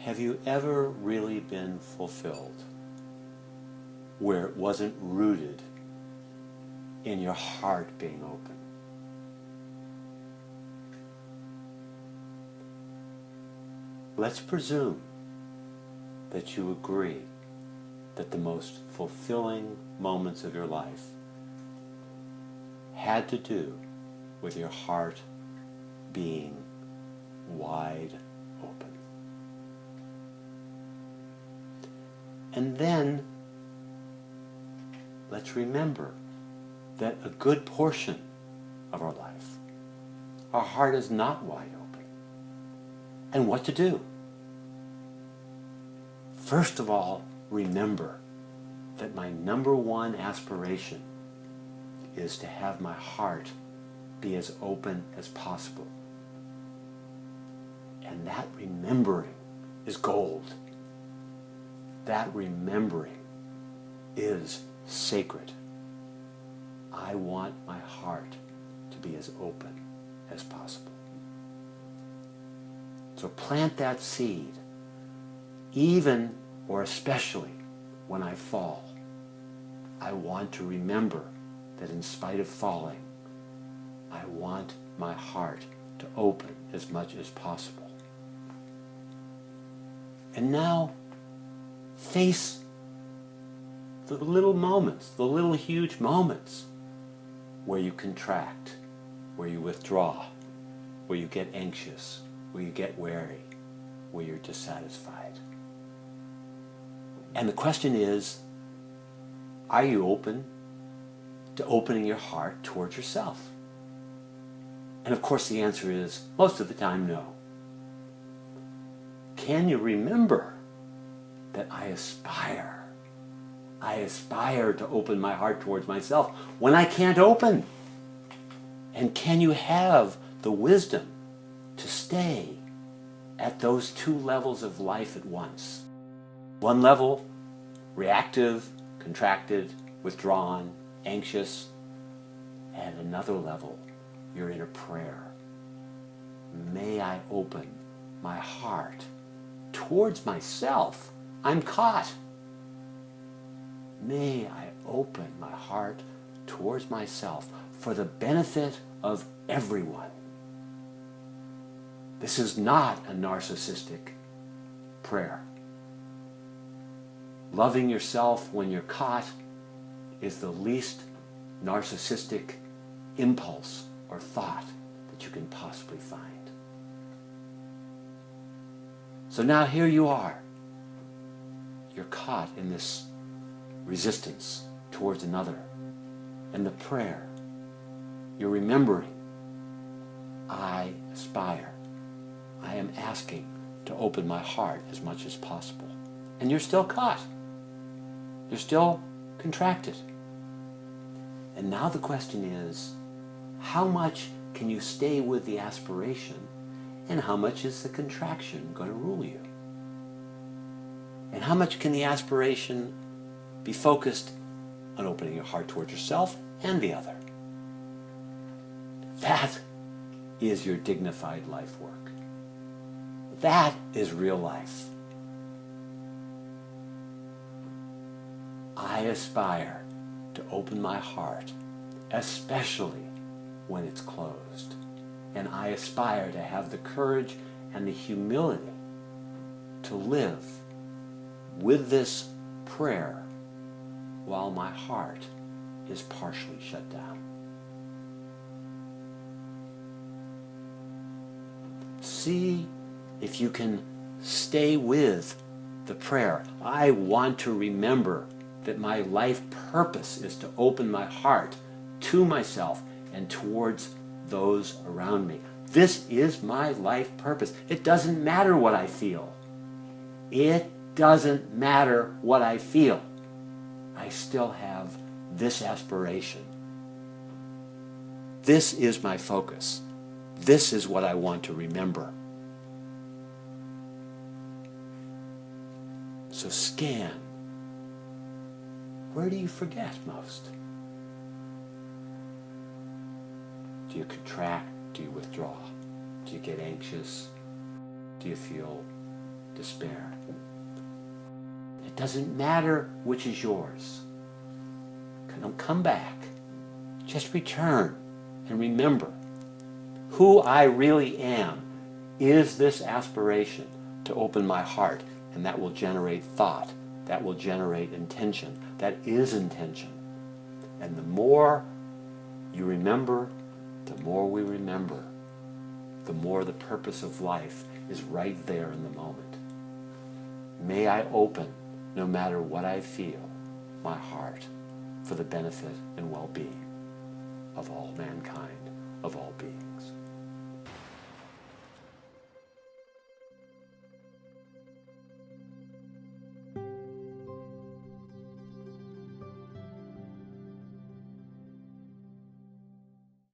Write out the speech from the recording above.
Have you ever really been fulfilled where it wasn't rooted in your heart being open? Let's presume that you agree that the most fulfilling moments of your life had to do with your heart being wide open. And then let's remember that a good portion of our life, our heart is not wide open. And what to do? First of all, remember that my number one aspiration is to have my heart be as open as possible. And that remembering is gold. That remembering is sacred. I want my heart to be as open as possible. So plant that seed, even or especially when I fall. I want to remember that in spite of falling, I want my heart to open as much as possible. And now, face the little moments, the little huge moments where you contract, where you withdraw, where you get anxious, where you get wary, where you're dissatisfied. And the question is, are you open to opening your heart towards yourself? And of course the answer is, most of the time, no. Can you remember that I aspire to open my heart towards myself when I can't open? And can you have the wisdom to stay at those two levels of life at once? One level, reactive, contracted, withdrawn, anxious. And another level, you're in a prayer. May I open my heart towards myself. I'm caught. May I open my heart towards myself for the benefit of everyone. This is not a narcissistic prayer. Loving yourself when you're caught is the least narcissistic impulse or thought that you can possibly find. So now here you are. You're caught in this resistance towards another. And the prayer, you're remembering, I aspire. I am asking to open my heart as much as possible. And you're still caught. You're still contracted. And now the question is, how much can you stay with the aspiration, and how much is the contraction going to rule you? And how much can the aspiration be focused on opening your heart towards yourself and the other? That is your dignified life work. That is real life. I aspire to open my heart, especially when it's closed. And I aspire to have the courage and the humility to live with this prayer while my heart is partially shut down. See if you can stay with the prayer. I want to remember that my life purpose is to open my heart to myself and towards those around me. This is my life purpose. It doesn't matter what I feel. It doesn't matter what I feel. I still have this aspiration. This is my focus. This is what I want to remember. So scan. Where do you forget most? Do you contract? Do you withdraw? Do you get anxious? Do you feel despair. It doesn't matter which is yours. Come back. Just return and remember who I really am is this aspiration to open my heart, and that will generate thought. That will generate intention. That is intention. And the more you remember, the more we remember, the more the purpose of life is right there in the moment. May I open, no matter what I feel, my heart for the benefit and well-being of all mankind, of all beings.